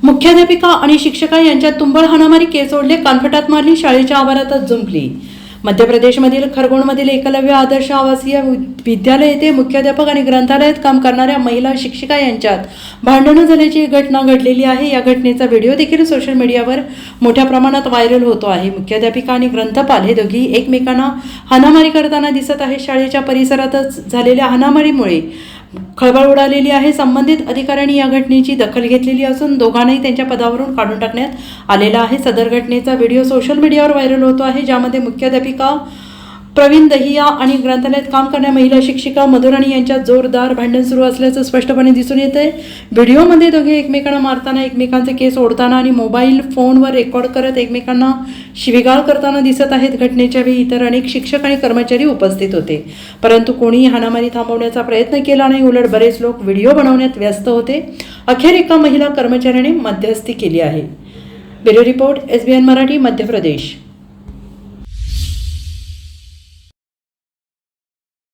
मुख्याध्यापिका आणि शिक्षिका यांच्यात तुंबळ हाणामारी केस ओढले, कानफटात मारली, शाळेच्या आवारातच जुंपली। मध्य प्रदेशमधील खरगोणमधील एकलव्य आदर्श आवासीय विद्यालय येथे मुख्याध्यापक आणि ग्रंथालयात काम करणाऱ्या महिला शिक्षिका यांच्यात भांडणं झाल्याची घटना घडलेली आहे। या घटनेचा व्हिडिओ देखील सोशल मीडियावर मोठ्या प्रमाणात व्हायरल होतो आहे। मुख्याध्यापिका आणि ग्रंथपाल हे दोघी एकमेकांना हाणामारी करताना दिसत आहेत। शाळेच्या परिसरातच झालेल्या हाणामारीमुळे खळबळ उडालेली आहे। संबंधित अधिकाऱ्यांनी या घटनेची दखल घेतलेली असून दोघांनाही त्यांच्या पदावरून काढून टाकण्यात आलेला आहे। सदर घटनेचा व्हिडिओ सोशल मीडियावर व्हायरल होतो आहे, ज्यामध्ये मुख्याध्यापिका प्रवीण दहिया आणि ग्रंथालयात काम करणाऱ्या महिला शिक्षिका मधुराणी यांच्यात जोरदार भांडण सुरू असल्याचं स्पष्टपणे दिसून येतंय। व्हिडिओमध्ये दोघे एकमेकांना मारताना, एकमेकांचे केस ओढताना आणि मोबाईल फोनवर रेकॉर्ड करत एकमेकांना शिवीगाळ करताना दिसत आहेत। घटनेच्या वेळी इतर अनेक शिक्षक आणि कर्मचारी उपस्थित होते, परंतु कोणीही हाणामारी थांबवण्याचा प्रयत्न केला नाही। उलट बरेच लोक व्हिडिओ बनवण्यात व्यस्त होते। अखेर एका महिला कर्मचाऱ्याने मध्यस्थी केली आहे। Bureau report, SBN Marathi, Madhya Pradesh.